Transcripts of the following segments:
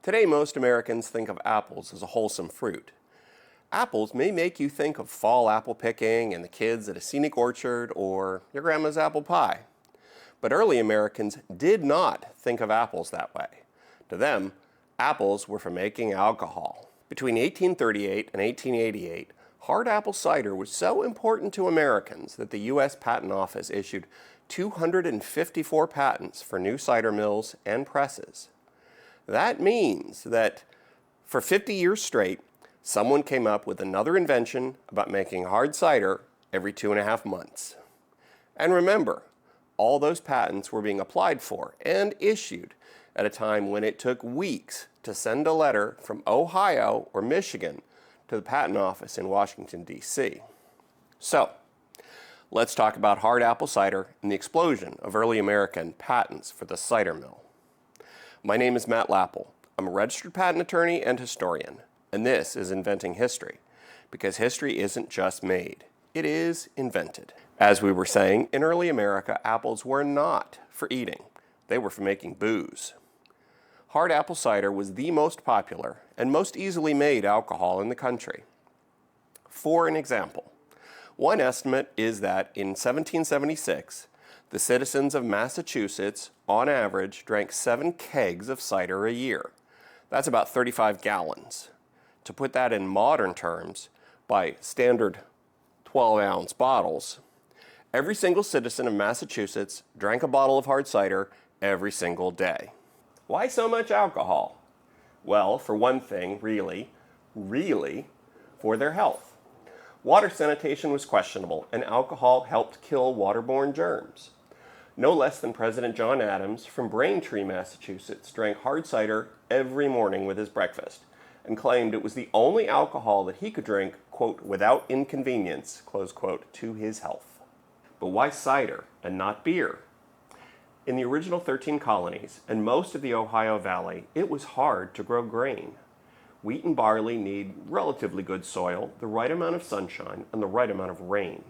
Today, most Americans think of apples as a wholesome fruit. Apples may make you think of fall apple picking and the kids at a scenic orchard or your grandma's apple pie. But early Americans did not think of apples that way. To them, apples were for making alcohol. Between 1838 and 1888, hard apple cider was so important to Americans that the U.S. Patent Office issued 254 patents for new cider mills and presses. That means that for 50 years straight, someone came up with another invention about making hard cider every 2.5 months. And remember, all those patents were being applied for and issued at a time when it took weeks to send a letter from Ohio or Michigan to the Patent Office in Washington, D.C. So, let's talk about hard apple cider and the explosion of early American patents for the cider mill. My name is Matt Lappel. I'm a registered patent attorney and historian, and this is Inventing History, because history isn't just made, it is invented. As we were saying, in early America, apples were not for eating. They were for making booze. Hard apple cider was the most popular and most easily made alcohol in the country. For an example, one estimate is that in 1776, the citizens of Massachusetts, on average, drank 7 kegs of cider a year. That's about 35 gallons. To put that in modern terms, by standard 12-ounce bottles, every single citizen of Massachusetts drank a bottle of hard cider every single day. Why so much alcohol? Well, for one thing, really, for their health. Water sanitation was questionable, and alcohol helped kill waterborne germs. No less than President John Adams from Braintree, Massachusetts, drank hard cider every morning with his breakfast and claimed it was the only alcohol that he could drink, quote, without inconvenience, close quote, to his health. But why cider and not beer? In the original 13 colonies and most of the Ohio Valley, it was hard to grow grain. Wheat and barley need relatively good soil, the right amount of sunshine, and the right amount of rain.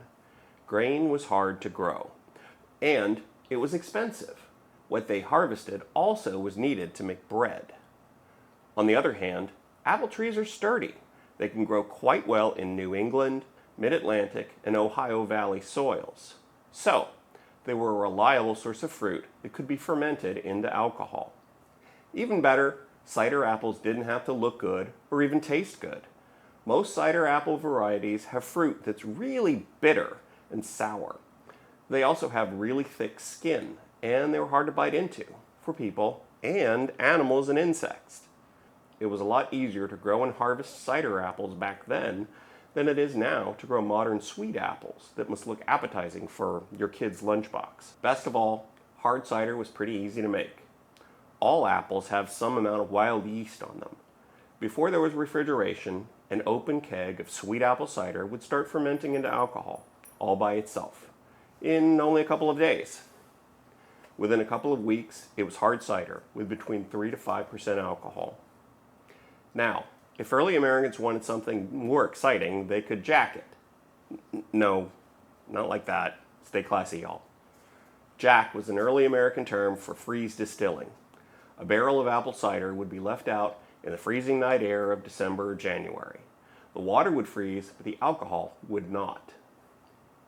Grain was hard to grow, and it was expensive. What they harvested also was needed to make bread. On the other hand, apple trees are sturdy. They can grow quite well in New England, Mid-Atlantic, and Ohio Valley soils. So, they were a reliable source of fruit that could be fermented into alcohol. Even better, cider apples didn't have to look good or even taste good. Most cider apple varieties have fruit that's really bitter and sour. They also have really thick skin, and they were hard to bite into for people and animals and insects. It was a lot easier to grow and harvest cider apples back then than it is now to grow modern sweet apples that must look appetizing for your kid's lunchbox. Best of all, hard cider was pretty easy to make. All apples have some amount of wild yeast on them. Before there was refrigeration, an open keg of sweet apple cider would start fermenting into alcohol, all by itself, in only a couple of days. Within a couple of weeks, it was hard cider with between 3 to 5% alcohol. Now, if early Americans wanted something more exciting, they could jack it. No, not like that. Stay classy, y'all. Jack was an early American term for freeze distilling. A barrel of apple cider would be left out in the freezing night air of December or January. The water would freeze, but the alcohol would not.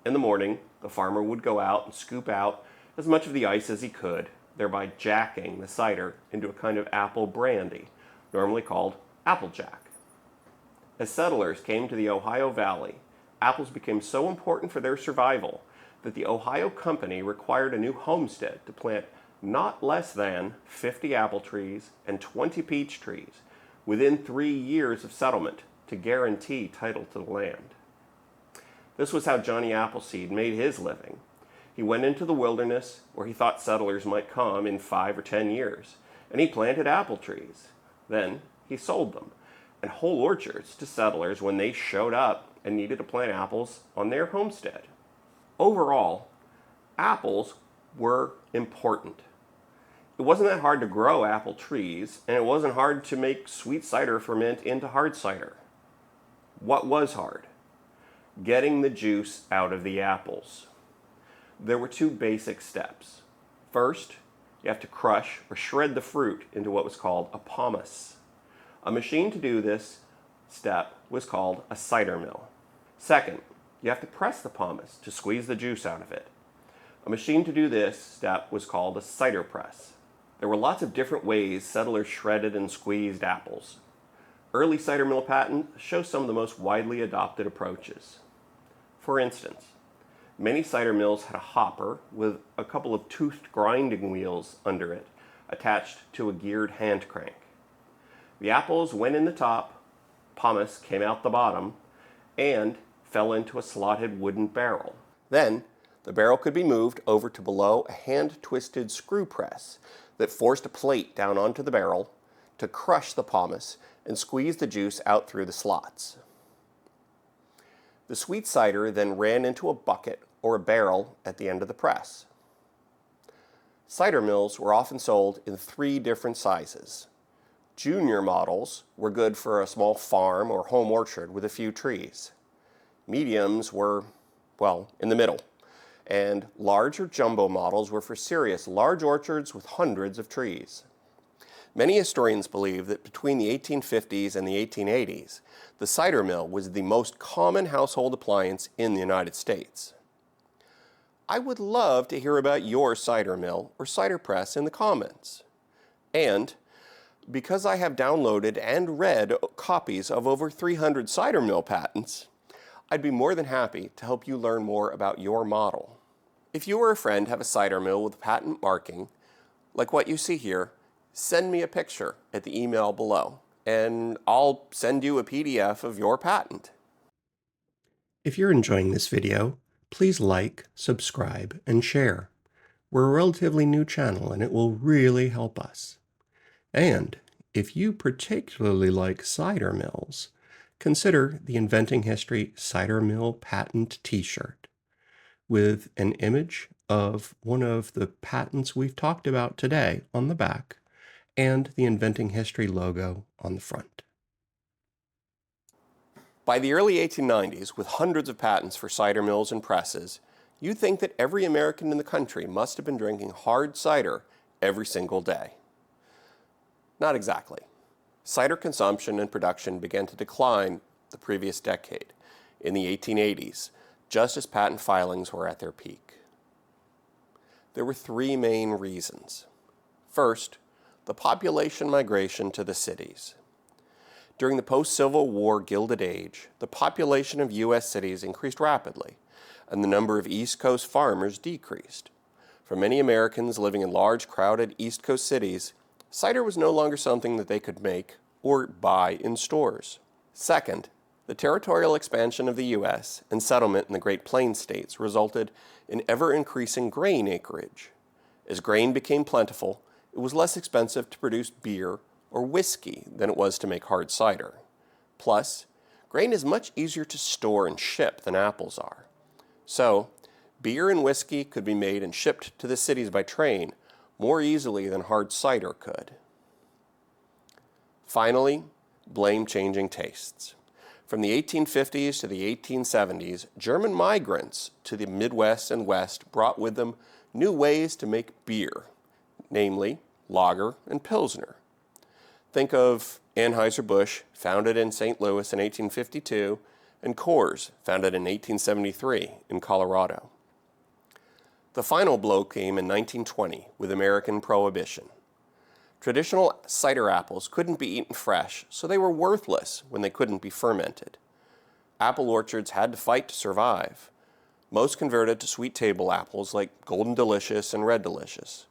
In the morning, the farmer would go out and scoop out as much of the ice as he could, thereby jacking the cider into a kind of apple brandy, normally called Applejack. As settlers came to the Ohio Valley, apples became so important for their survival that the Ohio Company required a new homestead to plant not less than 50 apple trees and 20 peach trees within 3 years of settlement to guarantee title to the land. This was how Johnny Appleseed made his living. He went into the wilderness where he thought settlers might come in 5 or 10 years, and he planted apple trees. Then he sold them, and whole orchards to settlers when they showed up and needed to plant apples on their homestead. Overall, apples were important. It wasn't that hard to grow apple trees, and it wasn't hard to make sweet cider ferment into hard cider. What was hard? Getting the juice out of the apples. There were 2 basic steps. First, you have to crush or shred the fruit into what was called a pomace. A machine to do this step was called a cider mill. Second, you have to press the pomace to squeeze the juice out of it. A machine to do this step was called a cider press. There were lots of different ways settlers shredded and squeezed apples. Early cider mill patents show some of the most widely adopted approaches. For instance, many cider mills had a hopper with a couple of toothed grinding wheels under it attached to a geared hand crank. The apples went in the top, pomace came out the bottom, and fell into a slotted wooden barrel. Then, the barrel could be moved over to below a hand-twisted screw press that forced a plate down onto the barrel to crush the pomace and squeeze the juice out through the slots. The sweet cider then ran into a bucket or a barrel at the end of the press. Cider mills were often sold in 3 different sizes. Junior models were good for a small farm or home orchard with a few trees. Mediums were, well, in the middle. And large or jumbo models were for serious large orchards with hundreds of trees. Many historians believe that between the 1850s and the 1880s, the cider mill was the most common household appliance in the United States. I would love to hear about your cider mill or cider press in the comments. And because I have downloaded and read copies of over 300 cider mill patents, I'd be more than happy to help you learn more about your model. If you or a friend have a cider mill with a patent marking, like what you see here, send me a picture at the email below, and I'll send you a PDF of your patent. If you're enjoying this video, please like, subscribe, and share. We're a relatively new channel, and it will really help us. And if you particularly like cider mills, consider the Inventing History Cider Mill Patent t-shirt with an image of one of the patents we've talked about today on the back and the Inventing History logo on the front. By the early 1890s, with hundreds of patents for cider mills and presses, you'd think that every American in the country must have been drinking hard cider every single day. Not exactly. Cider consumption and production began to decline the previous decade, in the 1880s, just as patent filings were at their peak. There were 3 main reasons. First, the population migration to the cities. During the post-Civil War Gilded Age, the population of U.S. cities increased rapidly, and the number of East Coast farmers decreased. For many Americans living in large, crowded East Coast cities, cider was no longer something that they could make or buy in stores. Second, the territorial expansion of the U.S. and settlement in the Great Plains states resulted in ever-increasing grain acreage. As grain became plentiful, it was less expensive to produce beer or whiskey than it was to make hard cider. Plus, grain is much easier to store and ship than apples are. So, beer and whiskey could be made and shipped to the cities by train more easily than hard cider could. Finally, blame changing tastes. From the 1850s to the 1870s, German migrants to the Midwest and West brought with them new ways to make beer, namely lager and pilsner. Think of Anheuser-Busch, founded in St. Louis in 1852, and Coors, founded in 1873 in Colorado. The final blow came in 1920 with American Prohibition. Traditional cider apples couldn't be eaten fresh, so they were worthless when they couldn't be fermented. Apple orchards had to fight to survive. Most converted to sweet table apples like Golden Delicious and Red Delicious.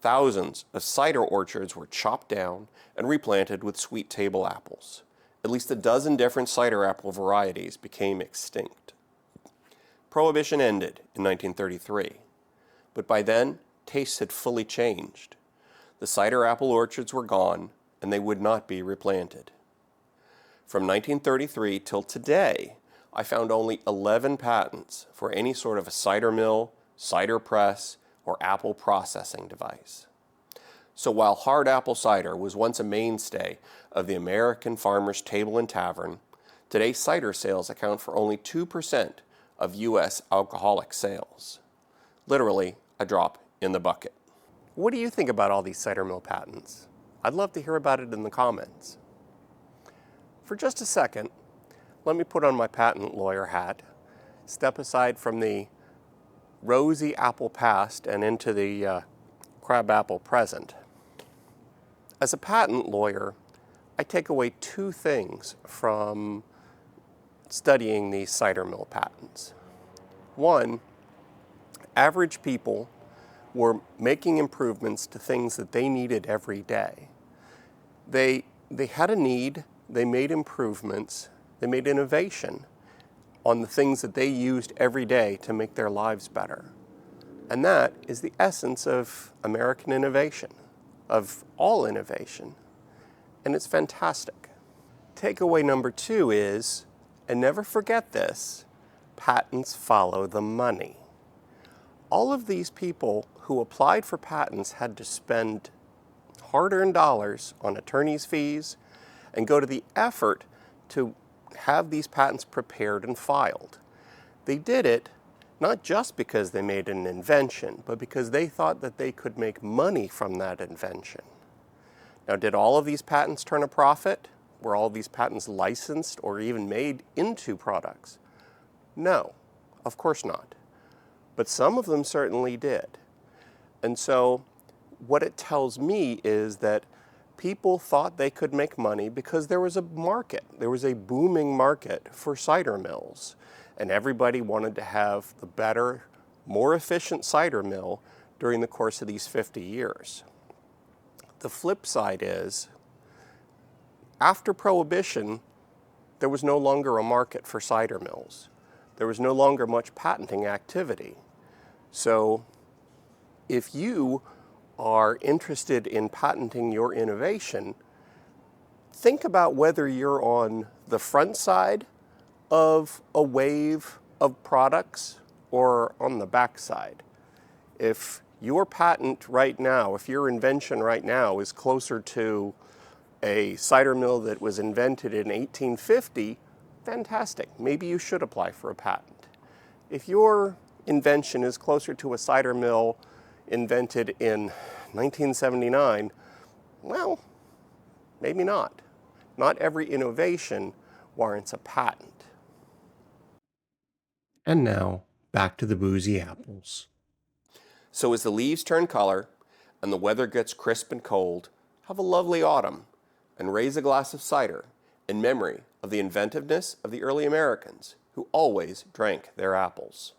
Thousands of cider orchards were chopped down and replanted with sweet table apples. At least a dozen different cider apple varieties became extinct. Prohibition ended in 1933, but by then, tastes had fully changed. The cider apple orchards were gone, and they would not be replanted. From 1933 till today, I found only 11 patents for any sort of a cider mill, cider press, or apple processing device. So while hard apple cider was once a mainstay of the American farmer's table and tavern, today cider sales account for only 2% of U.S. alcoholic sales. Literally, a drop in the bucket. What do you think about all these cider mill patents? I'd love to hear about it in the comments. For just a second, let me put on my patent lawyer hat, step aside from the rosy apple past and into the crabapple present. As a patent lawyer, I take away two things from studying these cider mill patents. One, average people were making improvements to things that they needed every day. They had a need, they made improvements, they made innovation on the things that they used every day to make their lives better. And that is the essence of American innovation, of all innovation. And it's fantastic. Takeaway number two is, and never forget this, patents follow the money. All of these people who applied for patents had to spend hard-earned dollars on attorney's fees and go to the effort to have these patents prepared and filed. They did it not just because they made an invention, but because they thought that they could make money from that invention. Now, did all of these patents turn a profit? Were all of these patents licensed or even made into products? No, of course not. But some of them certainly did. And so what it tells me is that people thought they could make money because there was a market. There was a booming market for cider mills. And everybody wanted to have the better, more efficient cider mill during the course of these 50 years. The flip side is, after Prohibition, there was no longer a market for cider mills. There was no longer much patenting activity. So if you are interested in patenting your innovation, think about whether you're on the front side of a wave of products or on the back side. If your patent right now, if your invention right now is closer to a cider mill that was invented in 1850, fantastic. Maybe you should apply for a patent. If your invention is closer to a cider mill invented in 1979, well, maybe not. Not every innovation warrants a patent. And now, back to the boozy apples. So as the leaves turn color and the weather gets crisp and cold, have a lovely autumn and raise a glass of cider in memory of the inventiveness of the early Americans who always drank their apples.